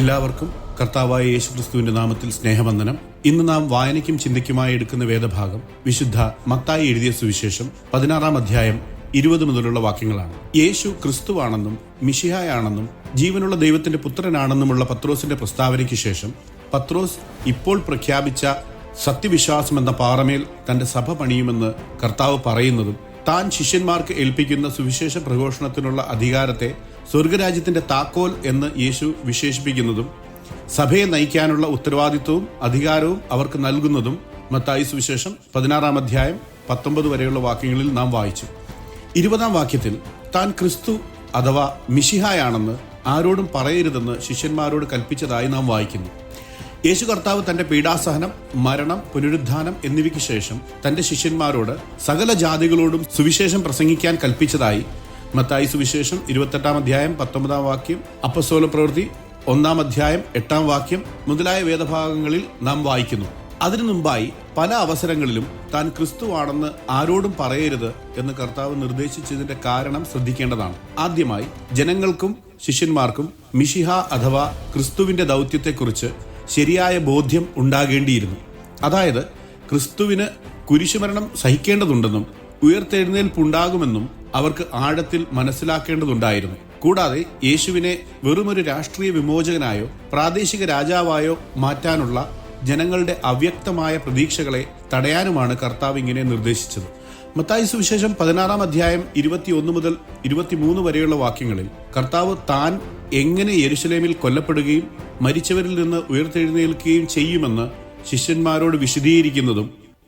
എല്ലാവർക്കും കർത്താവായ യേശുക്രിസ്തുവിന്റെ നാമത്തിൽ സ്നേഹവന്ദനം. ഇന്ന് നാം വായനയ്ക്കും ചിന്തയ്ക്കുമായി എടുക്കുന്ന വേദഭാഗം വിശുദ്ധ മത്തായി എഴുതിയ സുവിശേഷം 16 അധ്യായം 20 മുതലുള്ള വാക്യങ്ങളാണ്. യേശു ക്രിസ്തുവാണെന്നും മിശിഹായാണെന്നും ജീവനുള്ള ദൈവത്തിന്റെ പുത്രനാണെന്നുമുള്ള പത്രോസിന്റെ പ്രസ്താവനയ്ക്ക് ശേഷം പത്രോസ് ഇപ്പോൾ പ്രഖ്യാപിച്ച സത്യവിശ്വാസം എന്ന പാറമേൽ തന്റെ സഭ പണിയുമെന്ന് കർത്താവ് പറയുന്നതും താൻ ശിഷ്യന്മാർക്ക് ഏൽപ്പിക്കുന്ന സുവിശേഷ പ്രഘോഷണത്തിനുള്ള അധികാരത്തെ സ്വർഗരാജ്യത്തിന്റെ താക്കോൽ എന്ന് യേശു വിശേഷിപ്പിക്കുന്നതും സഭയെ നയിക്കാനുള്ള ഉത്തരവാദിത്വവും അധികാരവും അവർക്ക് നൽകുന്നതും മത്തായി സുവിശേഷം 16 അധ്യായം 19 വരെയുള്ള വാക്യങ്ങളിൽ നാം വായിച്ചു. 20 വാക്യത്തിൽ താൻ ക്രിസ്തു അഥവാ മിശിഹായാണെന്ന് ആരോടും പറയരുതെന്ന് ശിഷ്യന്മാരോട് കൽപ്പിച്ചതായി നാം വായിക്കുന്നു. യേശു കർത്താവ് തന്റെ പീഡാസഹനം, മരണം, പുനരുദ്ധാനം എന്നിവയ്ക്ക് ശേഷം തന്റെ ശിഷ്യന്മാരോട് സകല ജാതികളോടും സുവിശേഷം പ്രസംഗിക്കാൻ കൽപ്പിച്ചതായി മത്തായി സുവിശേഷം 28 അധ്യായം 19 വാക്യം, അപ്പസ്തോല പ്രവൃത്തി 1 അധ്യായം 8 വാക്യം മുതലായ വേദഭാഗങ്ങളിൽ നാം വായിക്കുന്നു. അതിനു മുമ്പായി പല അവസരങ്ങളിലും താൻ ക്രിസ്തുവാണെന്ന് ആരോടും പറയരുത് എന്ന് കർത്താവ് നിർദ്ദേശിച്ചതിന്റെ കാരണം ശ്രദ്ധിക്കേണ്ടതാണ്. ആദ്യമായി ജനങ്ങൾക്കും ശിഷ്യന്മാർക്കും മിശിഹ അഥവാ ക്രിസ്തുവിന്റെ ദൗത്യത്തെക്കുറിച്ച് ശരിയായ ബോധ്യം ഉണ്ടാകേണ്ടിയിരുന്നു. അതായത് ക്രിസ്തുവിന് കുരിശുമരണം സഹിക്കേണ്ടതുണ്ടെന്നും ഉയർത്തെഴുന്നേൽപ്പുണ്ടാകുമെന്നും അവർക്ക് ആഴത്തിൽ മനസ്സിലാക്കേണ്ടതുണ്ടായിരുന്നു. കൂടാതെ യേശുവിനെ വെറുമൊരു രാഷ്ട്രീയ വിമോചകനായോ പ്രാദേശിക രാജാവായോ മാറ്റാനുള്ള ജനങ്ങളുടെ അവ്യക്തമായ പ്രതീക്ഷകളെ തടയാനുമാണ് കർത്താവ് ഇങ്ങനെ നിർദ്ദേശിച്ചത്. മത്തായി സുവിശേഷം 16 അധ്യായം 21 മുതൽ 23 വരെയുള്ള വാക്യങ്ങളിൽ കർത്താവ് താൻ എങ്ങനെ യെരുശലേമിൽ കൊല്ലപ്പെടുകയും മരിച്ചവരിൽ നിന്ന് ഉയർത്തെഴുന്നേൽക്കുകയും ചെയ്യുമെന്ന് ശിഷ്യന്മാരോട് വിശദീകരിക്കുന്നതും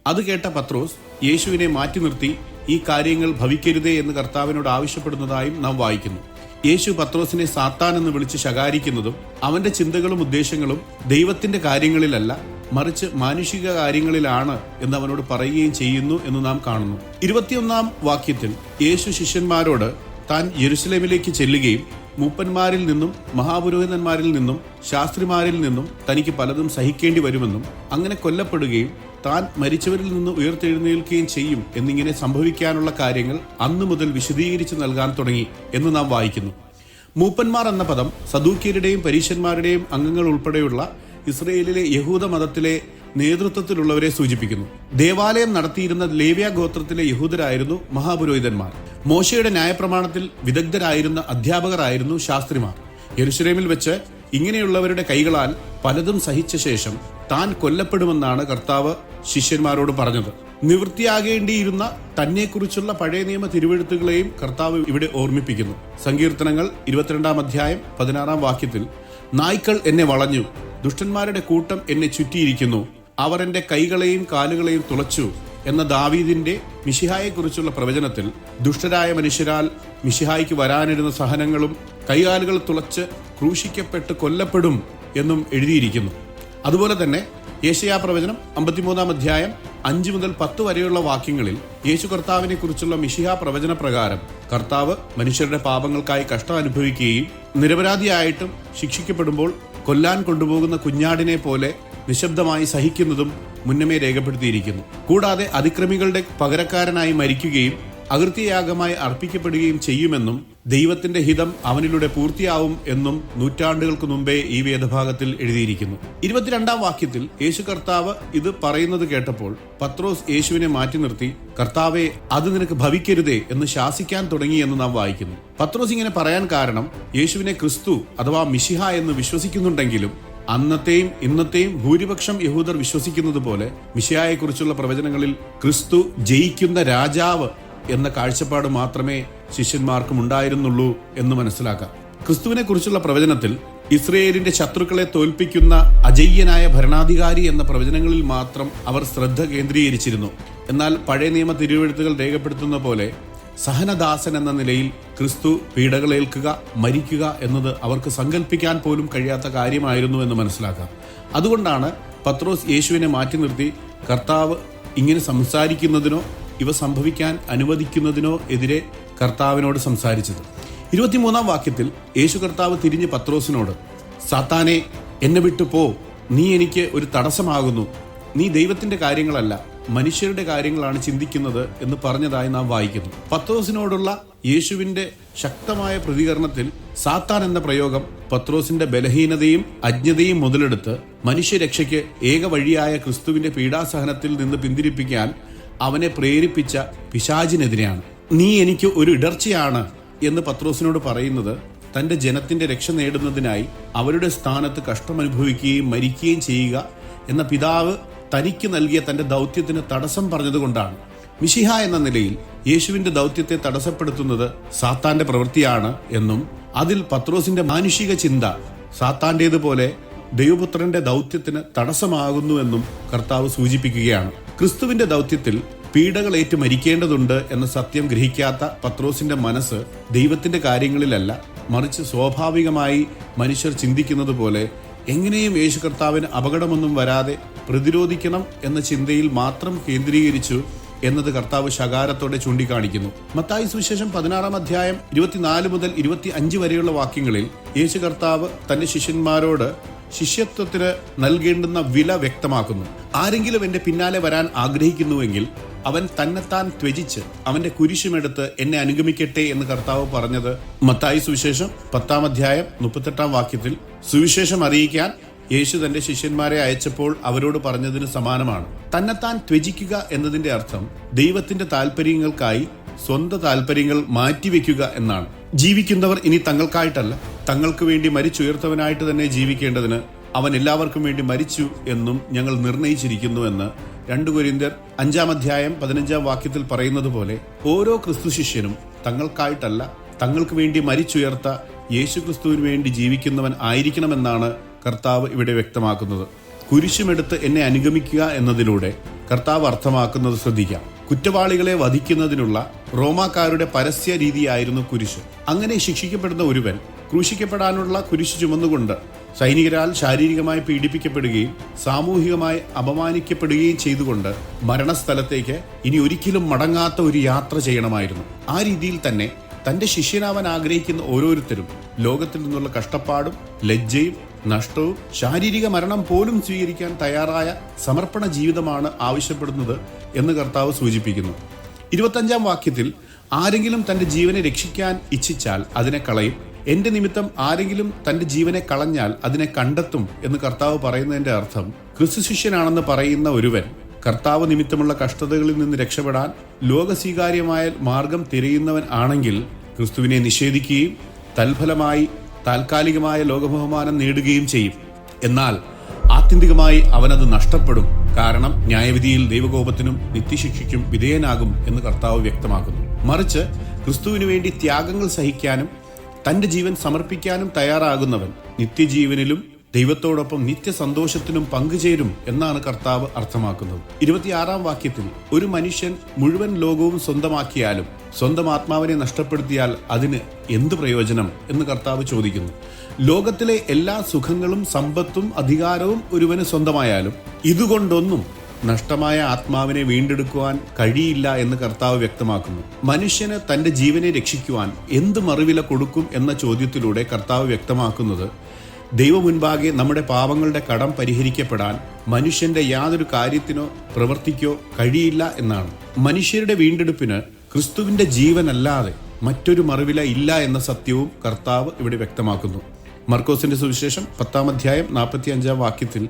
അത് കേട്ട പത്രോസ് യേശുവിനെ മാറ്റി നിർത്തി ഈ കാര്യങ്ങൾ ഭവിക്കരുതേ എന്ന് കർത്താവിനോട് ആവശ്യപ്പെടുന്നതായും നാം വായിക്കുന്നു. യേശു പത്രോസിനെ സാത്താൻ എന്ന് വിളിച്ച് ശകാരിക്കുന്നതും അവന്റെ ചിന്തകളും ഉദ്ദേശങ്ങളും ദൈവത്തിന്റെ കാര്യങ്ങളിലല്ല മറിച്ച് മാനുഷിക കാര്യങ്ങളിലാണ് എന്ന് അവനോട് പറയുകയും ചെയ്യുന്നു എന്ന് നാം കാണുന്നു. 21 വാക്യത്തിൽ യേശു ശിഷ്യന്മാരോട് താൻ യെരുശലേമിലേക്ക് ചെല്ലുകയും മൂപ്പന്മാരിൽ നിന്നും മഹാപുരോഹിതന്മാരിൽ നിന്നും ശാസ്ത്രിമാരിൽ നിന്നും തനിക്ക് പലതും സഹിക്കേണ്ടി വരുമെന്നും അങ്ങനെ കൊല്ലപ്പെടുകയും താൻ മരിച്ചവരിൽ നിന്ന് ഉയർത്തെഴുന്നേൽക്കുകയും ചെയ്യും എന്നിങ്ങനെ സംഭവിക്കാനുള്ള കാര്യങ്ങൾ അന്നു മുതൽ വിശദീകരിച്ച് നൽകാൻ തുടങ്ങി എന്ന് നാം വായിക്കുന്നു. മൂപ്പന്മാർ എന്ന പദം സദൂക്യരുടെയും പരീശന്മാരുടെയും അംഗങ്ങൾ ഉൾപ്പെടെയുള്ള ഇസ്രയേലിലെ യഹൂദ മതത്തിലെ നേതൃത്വത്തിലുള്ളവരെ സൂചിപ്പിക്കുന്നു. ദേവാലയം നടത്തിയിരുന്ന ലേവ്യ ഗോത്രത്തിലെ യഹൂദരായിരുന്നു മഹാപുരോഹിതന്മാർ. മോശയുടെ ന്യായപ്രമാണത്തിൽ വിദഗ്ധരായിരുന്ന അധ്യാപകരായിരുന്നു ശാസ്ത്രിമാർ. യെരുശലേമിൽ വെച്ച് ഇങ്ങനെയുള്ളവരുടെ കൈകളാൽ പലതും സഹിച്ച ശേഷം താൻ കൊല്ലപ്പെടുമെന്നാണ് കർത്താവ് ശിഷ്യന്മാരോട് പറഞ്ഞത്. നിവൃത്തിയാകേണ്ടിയിരുന്ന തന്നെക്കുറിച്ചുള്ള പഴയ നിയമ തിരുവെഴുത്തുകളെയും കർത്താവ് ഇവിടെ ഓർമ്മിപ്പിക്കുന്നു. സങ്കീർത്തനങ്ങൾ 22 അധ്യായം 16 വാക്യത്തിൽ നായ്ക്കൾ എന്നെ വളഞ്ഞു, ദുഷ്ടന്മാരുടെ കൂട്ടം എന്നെ ചുറ്റിയിരിക്കുന്നു, അവർ എന്റെ കൈകളെയും കാലുകളെയും തുളച്ചു എന്ന ദാവീദിന്റെ മിശിഹായെക്കുറിച്ചുള്ള പ്രവചനത്തിൽ ദുഷ്ടരായ മനുഷ്യരാൽ മിശിഹായ്ക്ക് വരാനിരുന്ന സഹനങ്ങളും കൈകാലുകൾ തുളച്ച് ക്രൂശിക്കപ്പെട്ട് കൊല്ലപ്പെടും എന്നും എഴുതിയിരിക്കുന്നു. അതുപോലെ തന്നെ യേശയ്യാ പ്രവചനം 53 അധ്യായം 5 മുതൽ 10 വരെയുള്ള വാക്യങ്ങളിൽ യേശു കർത്താവിനെ കുറിച്ചുള്ള മിശിഹാ പ്രവചന പ്രകാരം കർത്താവ് മനുഷ്യരുടെ പാപങ്ങൾക്കായി കഷ്ടം അനുഭവിക്കുകയും നിരപരാധിയായിട്ടും ശിക്ഷിക്കപ്പെടുമ്പോൾ കൊല്ലാൻ കൊണ്ടുപോകുന്ന കുഞ്ഞാടിനെ പോലെ നിശബ്ദമായി സഹിക്കുന്നതും മുന്നമേ രേഖപ്പെടുത്തിയിരിക്കുന്നു. കൂടാതെ അതിക്രമികളുടെ പകരക്കാരനായി മരിക്കുകയും അകൃത്യയാഗമായി അർപ്പിക്കപ്പെടുകയും ചെയ്യുമെന്നും ദൈവത്തിന്റെ ഹിതം അവനിലൂടെ പൂർത്തിയാവും എന്നും നൂറ്റാണ്ടുകൾക്ക് മുമ്പേ ഈ വേദഭാഗത്തിൽ എഴുതിയിരിക്കുന്നു. 22 വാക്യത്തിൽ യേശു കർത്താവ് ഇത് പറയുന്നത് കേട്ടപ്പോൾ പത്രോസ് യേശുവിനെ മാറ്റി നിർത്തി, കർത്താവെ, അത് നിനക്ക് ഭവിക്കരുതേ എന്ന് ശാസിക്കാൻ തുടങ്ങി എന്ന് നാം വായിക്കുന്നു. പത്രോസ് ഇങ്ങനെ പറയാൻ കാരണം യേശുവിനെ ക്രിസ്തു അഥവാ മിശിഹ എന്ന് വിശ്വസിക്കുന്നുണ്ടെങ്കിലും അന്നത്തെയും ഇന്നത്തെയും ഭൂരിപക്ഷം യഹൂദർ വിശ്വസിക്കുന്നത് പോലെ മിശിഹായെക്കുറിച്ചുള്ള പ്രവചനങ്ങളിൽ ക്രിസ്തു ജയിക്കുന്ന രാജാവ് എന്ന കാഴ്ചപ്പാട് മാത്രമേ ശിഷ്യന്മാർക്കും ഉണ്ടായിരുന്നുള്ളൂ എന്ന് മനസ്സിലാക്കാം. ക്രിസ്തുവിനെ കുറിച്ചുള്ള പ്രവചനത്തിൽ ഇസ്രയേലിന്റെ ശത്രുക്കളെ തോൽപ്പിക്കുന്ന അജയ്യനായ ഭരണാധികാരി എന്ന പ്രവചനങ്ങളിൽ മാത്രം അവർ ശ്രദ്ധ കേന്ദ്രീകരിച്ചിരുന്നു. എന്നാൽ പഴയ നിയമ തിരുവെഴുത്തുകൾ രേഖപ്പെടുത്തുന്ന പോലെ സഹനദാസൻ എന്ന നിലയിൽ ക്രിസ്തു പീഡകളേൽക്കുക, മരിക്കുക എന്നത് അവർക്ക് സങ്കല്പിക്കാൻ പോലും കഴിയാത്ത കാര്യമായിരുന്നു എന്ന് മനസ്സിലാക്കാം. അതുകൊണ്ടാണ് പത്രോസ് യേശുവിനെ മാറ്റി നിർത്തി കർത്താവ് ഇങ്ങനെ സംസാരിക്കുന്നതിനോ ഇവ സംഭവിക്കാൻ അനുവദിക്കുന്നതിനോ എതിരെ കർത്താവിനോട് സംസാരിച്ചത്. 23 വാക്യത്തിൽ യേശു കർത്താവ് തിരിഞ്ഞ് പത്രോസിനോട്, സാത്താനെ, എന്നെ വിട്ടു പോ, നീ എനിക്ക് ഒരു തടസ്സമാകുന്നു, നീ ദൈവത്തിന്റെ കാര്യങ്ങളല്ല മനുഷ്യരുടെ കാര്യങ്ങളാണ് ചിന്തിക്കുന്നത് എന്ന് പറഞ്ഞതായി നാം വായിക്കുന്നു. പത്രോസിനോടുള്ള യേശുവിന്റെ ശക്തമായ പ്രതികരണത്തിൽ സാത്താൻ എന്ന പ്രയോഗം പത്രോസിന്റെ ബലഹീനതയും അജ്ഞതയും മുതലെടുത്ത് മനുഷ്യരക്ഷയ്ക്ക് ഏക വഴിയായ ക്രിസ്തുവിന്റെ പീഡാസഹനത്തിൽ നിന്ന് പിന്തിരിപ്പിക്കാൻ അവനെ പ്രേരിപ്പിച്ച പിശാചിനെതിരെയാണ്. നീ എനിക്ക് ഒരു ഇടർച്ചയാണ് എന്ന് പത്രോസിനോട് പറയുന്നത് തന്റെ ജനത്തിന്റെ രക്ഷ നേടുന്നതിനായി അവരുടെ സ്ഥാനത്ത് കഷ്ടമനുഭവിക്കുകയും മരിക്കുകയും ചെയ്യുക എന്ന പിതാവ് തനിക്ക് നൽകിയ തന്റെ ദൗത്യത്തിന് തടസ്സം പറഞ്ഞതുകൊണ്ടാണ്. മിശിഹ എന്ന നിലയിൽ യേശുവിന്റെ ദൗത്യത്തെ തടസ്സപ്പെടുത്തുന്നത് സാത്താന്റെ പ്രവൃത്തിയാണ് എന്നും അതിൽ പത്രോസിന്റെ മാനുഷിക ചിന്ത സാത്താന്റേതുപോലെ ദൈവപുത്രന്റെ ദൗത്യത്തിന് തടസ്സമാകുന്നുവെന്നും കർത്താവ് സൂചിപ്പിക്കുകയാണ്. ക്രിസ്തുവിന്റെ ദൗത്യത്തിൽ പീഡകളേറ്റ് മരിക്കേണ്ടതുണ്ട് എന്ന സത്യം ഗ്രഹിക്കാത്ത പത്രോസിന്റെ മനസ്സ് ദൈവത്തിന്റെ കാര്യങ്ങളിലല്ല, മറിച്ച് സ്വാഭാവികമായി മനുഷ്യർ ചിന്തിക്കുന്നത് പോലെ എങ്ങനെയും യേശു കർത്താവിന് അപകടമൊന്നും വരാതെ പ്രതിരോധിക്കണം എന്ന ചിന്തയിൽ മാത്രം കേന്ദ്രീകരിച്ചു എന്നത് കർത്താവ് ശകാരത്തോടെ ചൂണ്ടിക്കാണിക്കുന്നു. മത്തായി സുവിശേഷം 16-ാം അധ്യായം 24 മുതൽ 25 വരെയുള്ള വാക്യങ്ങളിൽ യേശു കർത്താവ് തന്റെ ശിഷ്യന്മാരോട് ശിഷ്യത്വത്തിന് നൽകേണ്ടുന്ന വില വ്യക്തമാക്കുന്നു. ആരെങ്കിലും എന്റെ പിന്നാലെ വരാൻ ആഗ്രഹിക്കുന്നുവെങ്കിൽ അവൻ തന്നെത്താൻ ത്യജിച്ച് അവന്റെ കുരിശുമെടുത്ത് എന്നെ അനുഗമിക്കട്ടെ എന്ന് കർത്താവ് പറഞ്ഞത് മത്തായി സുവിശേഷം 10-ാം അധ്യായം 38-ാം വാക്യത്തിൽ സുവിശേഷം അറിയിക്കാൻ യേശു തന്റെ ശിഷ്യന്മാരെ അയച്ചപ്പോൾ അവരോട് പറഞ്ഞതിന് സമാനമാണ്. തന്നെത്താൻ ത്യജിക്കുക എന്നതിന്റെ അർത്ഥം ദൈവത്തിന്റെ താല്പര്യങ്ങൾക്കായി സ്വന്തം താല്പര്യങ്ങൾ മാറ്റിവെക്കുക എന്നാണ്. ജീവിക്കുന്നവർ ഇനി തങ്ങൾക്കായിട്ടല്ല, തങ്ങൾക്ക് വേണ്ടി മരിച്ചുയർത്തവനായിട്ട് തന്നെ ജീവിക്കേണ്ടതിന് അവൻ എല്ലാവർക്കും വേണ്ടി മരിച്ചു എന്നും ഞങ്ങൾ നിർണയിച്ചിരിക്കുന്നു എന്ന് 2 കൊരിന്ത്യർ 5-ാം അധ്യായം 15-ാം വാക്യത്തിൽ പറയുന്നത് പോലെ ഓരോ ക്രിസ്തു ശിഷ്യനും തങ്ങൾക്കായിട്ടല്ല, തങ്ങൾക്ക് വേണ്ടി മരിച്ചുയർത്ത യേശു ക്രിസ്തുവിന് വേണ്ടി ജീവിക്കുന്നവൻ ആയിരിക്കണമെന്നാണ് കർത്താവ് ഇവിടെ വ്യക്തമാക്കുന്നത്. കുരിശുമെടുത്ത് എന്നെ അനുഗമിക്കുക എന്നതിലൂടെ കർത്താവ് അർത്ഥമാക്കുന്നത് ശ്രദ്ധിക്കാം. കുറ്റവാളികളെ വധിക്കുന്നതിനുള്ള റോമാക്കാരുടെ പരസ്യ രീതിയായിരുന്നു കുരിശ്. അങ്ങനെ ശിക്ഷിക്കപ്പെടുന്ന ഒരുവൻ ക്രൂശിക്കപ്പെടാനുള്ള കുരിശ് ചുമന്നുകൊണ്ട് സൈനികരാൽ ശാരീരികമായി പീഡിപ്പിക്കപ്പെടുകയും സാമൂഹികമായി അപമാനിക്കപ്പെടുകയും ചെയ്തുകൊണ്ട് മരണസ്ഥലത്തേക്ക് ഇനി ഒരിക്കലും മടങ്ങാത്ത ഒരു യാത്ര ചെയ്യണമായിരുന്നു. ആ രീതിയിൽ തന്നെ തന്റെ ശിഷ്യനാവാൻ ആഗ്രഹിക്കുന്ന ഓരോരുത്തരും ലോകത്തിൽ നിന്നുള്ള കഷ്ടപ്പാടും ലജ്ജയും നഷ്ടവും ശാരീരിക മരണം പോലും സ്വീകരിക്കാൻ തയ്യാറായ സമർപ്പണ ജീവിതമാണ് ആവശ്യപ്പെടുന്നത് എന്ന് കർത്താവ് സൂചിപ്പിക്കുന്നു. 25-ാം വാക്യത്തിൽ ആരെങ്കിലും തന്റെ ജീവനെ രക്ഷിക്കാൻ ഇച്ഛിച്ചാൽ അതിനെ കളയും, എന്റെ നിമിത്തം ആരെങ്കിലും തന്റെ ജീവനെ കളഞ്ഞാൽ അതിനെ കണ്ടെത്തും എന്ന് കർത്താവ് പറയുന്നതിന്റെ അർത്ഥം ക്രിസ്തു ശിഷ്യനാണെന്ന് പറയുന്ന ഒരുവൻ കർത്താവ് നിമിത്തമുള്ള കഷ്ടതകളിൽ നിന്ന് രക്ഷപ്പെടാൻ ലോകസ്വീകാര്യമായ മാർഗം തിരയുന്നവൻ ആണെങ്കിൽ ക്രിസ്തുവിനെ നിഷേധിക്കുകയും തൽഫലമായി താൽക്കാലികമായ ലോകബഹുമാനം നേടുകയും ചെയ്യും. എന്നാൽ ആത്യന്തികമായി അവനത് നഷ്ടപ്പെടും. കാരണം ന്യായവിധിയിൽ ദൈവകോപത്തിനും നിത്യശിക്ഷയ്ക്കും വിധേയനാകും എന്ന് കർത്താവ് വ്യക്തമാക്കുന്നു. മറിച്ച് ക്രിസ്തുവിനു വേണ്ടി ത്യാഗങ്ങൾ സഹിക്കാനും തന്റെ ജീവൻ സമർപ്പിക്കാനും തയ്യാറാകുന്നവൻ നിത്യജീവനിലും ദൈവത്തോടൊപ്പം നിത്യസന്തോഷത്തിനും പങ്കുചേരും എന്നാണ് കർത്താവ് അർത്ഥമാക്കുന്നത്. 26-ാം വാക്യത്തിൽ ഒരു മനുഷ്യൻ മുഴുവൻ ലോകവും സ്വന്തമാക്കിയാലും സ്വന്തം ആത്മാവിനെ നഷ്ടപ്പെടുത്തിയാൽ അതിന് എന്ത് പ്രയോജനം എന്ന് കർത്താവ് ചോദിക്കുന്നു. ലോകത്തിലെ എല്ലാ സുഖങ്ങളും സമ്പത്തും അധികാരവും ഒരുവന് സ്വന്തമായാലും ഇതുകൊണ്ടൊന്നും നഷ്ടമായ ആത്മാവിനെ വീണ്ടെടുക്കുവാൻ കഴിയില്ല എന്ന് കർത്താവ് വ്യക്തമാക്കുന്നു. മനുഷ്യന് തന്റെ ജീവനെ രക്ഷിക്കുവാൻ എന്ത് മറുവില കൊടുക്കും എന്ന ചോദ്യത്തിലൂടെ കർത്താവ് വ്യക്തമാക്കുന്നത് ദൈവം മുൻപാകെ നമ്മുടെ പാപങ്ങളുടെ കടം പരിഹരിക്കപ്പെടാൻ മനുഷ്യന്റെ യാതൊരു കാര്യത്തിനോ പ്രവർത്തിക്കോ കഴിയില്ല എന്നാണ്. മനുഷ്യരുടെ വീണ്ടെടുപ്പിന് ക്രിസ്തുവിന്റെ ജീവനല്ലാതെ മറ്റൊരു മറുവില ഇല്ല എന്ന സത്യവും കർത്താവ് ഇവിടെ വ്യക്തമാക്കുന്നു. മർക്കോസിന്റെ സുവിശേഷം 10-ാം അധ്യായം 45-ാം വാക്യത്തിൽ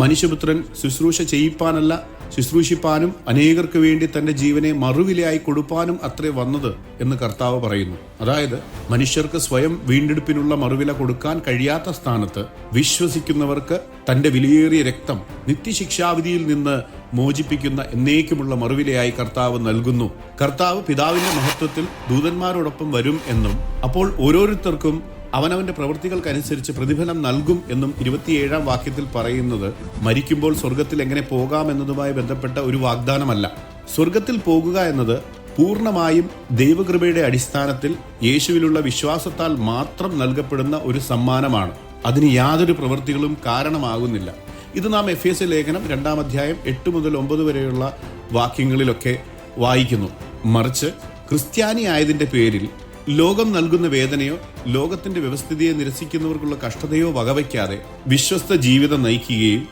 മനുഷ്യപുത്രൻ ശുശ്രൂഷ ചെയ്യിപ്പാനല്ല ശുശ്രൂഷിപ്പാനും അനേകർക്ക് വേണ്ടി തന്റെ ജീവനെ മറുവിലയായി കൊടുപ്പാനും അത്രേ വന്നത് എന്ന് കർത്താവ് പറയുന്നു. അതായത് മനുഷ്യർക്ക് സ്വയം വീണ്ടെടുപ്പിനുള്ള മറുവില കൊടുക്കാൻ കഴിയാത്ത സ്ഥാനത്ത് വിശ്വസിക്കുന്നവർക്ക് തന്റെ വിലയേറിയ രക്തം നിത്യശിക്ഷാവിധിയിൽ നിന്ന് മോചിപ്പിക്കുന്ന എന്നേക്കുമുള്ള മറുവിലയായി കർത്താവ് നൽകുന്നു. കർത്താവ് പിതാവിന്റെ മഹത്വത്തിൽ ദൂതന്മാരോടൊപ്പം വരും എന്നും അപ്പോൾ ഓരോരുത്തർക്കും അവനവന്റെ പ്രവൃത്തികൾക്കനുസരിച്ച് പ്രതിഫലം നൽകും എന്നും 27-ാം വാക്യത്തിൽ പറയുന്നത് മരിക്കുമ്പോൾ സ്വർഗത്തിൽ എങ്ങനെ പോകാമെന്നതുമായി ബന്ധപ്പെട്ട ഒരു വാഗ്ദാനമല്ല. സ്വർഗത്തിൽ പോകുക എന്നത് പൂർണ്ണമായും ദൈവകൃപയുടെ അടിസ്ഥാനത്തിൽ യേശുവിലുള്ള വിശ്വാസത്താൽ മാത്രം നൽകപ്പെടുന്ന ഒരു സമ്മാനമാണ്. അതിന് യാതൊരു പ്രവൃത്തികളും കാരണമാകുന്നില്ല. ഇത് നാം എഫേസ്യ ലേഖനം 2-ാം അധ്യായം 8 മുതൽ 9 വരെയുള്ള വാക്യങ്ങളിലൊക്കെ വായിക്കുന്നു. മറിച്ച് ക്രിസ്ത്യാനി ആയതിന്റെ പേരിൽ ലോകം നൽകുന്ന വേദനയോ ലോകത്തിന്റെ വ്യവസ്ഥിതിയെ നിരസിക്കുന്നവർക്കുള്ള കഷ്ടതയോ വകവയ്ക്കാതെ വിശ്വസ്ത ജീവിതം നയിക്കുകയും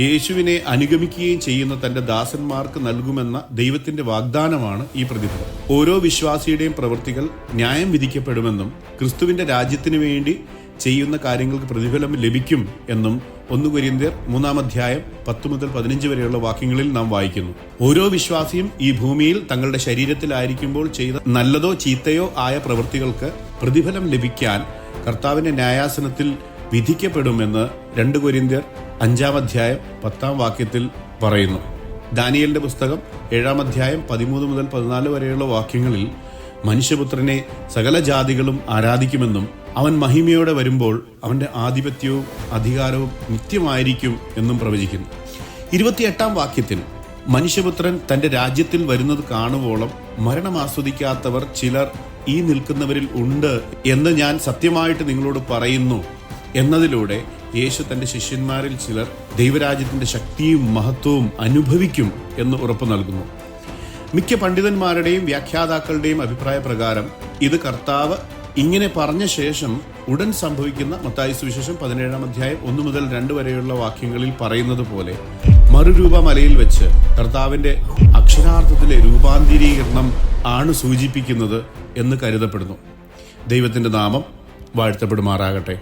യേശുവിനെ അനുഗമിക്കുകയും ചെയ്യുന്ന തന്റെ ദാസന്മാർക്ക് നൽകുമെന്ന ദൈവത്തിന്റെ വാഗ്ദാനമാണ് ഈ പ്രതിഫലം. ഓരോ വിശ്വാസിയുടെയും പ്രവൃത്തികൾ ന്യായം വിധിക്കപ്പെടുമെന്നും ക്രിസ്തുവിന്റെ രാജ്യത്തിന് വേണ്ടി ചെയ്യുന്ന കാര്യങ്ങൾക്ക് പ്രതിഫലം ലഭിക്കും എന്നും 1 കൊരിന്ത്യർ 3-ാം അധ്യായം 10 മുതൽ 15 വരെയുള്ള വാക്യങ്ങളിൽ നാം വായിക്കുന്നു. ഓരോ വിശ്വാസിയും ഈ ഭൂമിയിൽ തങ്ങളുടെ ശരീരത്തിലായിരിക്കുമ്പോൾ ചെയ്ത നല്ലതോ ചീത്തയോ ആയ പ്രവൃത്തികൾക്ക് പ്രതിഫലം ലഭിക്കാൻ കർത്താവിന്റെ ന്യായാസനത്തിൽ വിധിക്കപ്പെടുമെന്ന് 2 കൊരിന്ത്യർ 5-ാം അധ്യായം 10-ാം വാക്യത്തിൽ പറയുന്നു. ദാനിയേലിന്റെ പുസ്തകം 7-ാം അധ്യായം 13 മുതൽ 14 വരെയുള്ള വാക്യങ്ങളിൽ മനുഷ്യപുത്രനെ സകല ജാതികളും ആരാധിക്കുമെന്നും അവൻ മഹിമയോടെ വരുമ്പോൾ അവന്റെ ആധിപത്യവും അധികാരവും നിത്യമായിരിക്കും എന്നും പ്രവചിക്കുന്നു. 28-ാം വാക്യത്തിൽ മനുഷ്യപുത്രൻ തന്റെ രാജ്യത്തിൽ വരുന്നത് കാണുവോളം മരണം ആസ്വദിക്കാത്തവർ ചിലർ ഈ നിൽക്കുന്നവരിൽ ഉണ്ട് എന്ന് ഞാൻ സത്യമായിട്ട് നിങ്ങളോട് പറയുന്നു എന്നതിലൂടെ യേശു തന്റെ ശിഷ്യന്മാരിൽ ചിലർ ദൈവരാജ്യത്തിന്റെ ശക്തിയും മഹത്വവും അനുഭവിക്കും എന്ന് ഉറപ്പു നൽകുന്നു. മിക്ക പണ്ഡിതന്മാരുടെയും വ്യാഖ്യാതാക്കളുടെയും അഭിപ്രായ പ്രകാരം ഇത് കർത്താവ് ഇങ്ങനെ പറഞ്ഞ ശേഷം ഉടൻ സംഭവിക്കുന്ന മത്തായി സുവിശേഷം 17-ാം അധ്യായം 1 മുതൽ 2 വരെയുള്ള വാക്യങ്ങളിൽ പറയുന്നത് പോലെ മറുരൂപ മലയിൽ വെച്ച് കർത്താവിന്റെ അക്ഷരാർത്ഥത്തിലെ രൂപാന്തരീകരണം ആണ് സൂചിപ്പിക്കുന്നത് എന്ന് കരുതപ്പെടുന്നു. ദൈവത്തിന്റെ നാമം വാഴ്ത്തപ്പെടുമാറാകട്ടെ.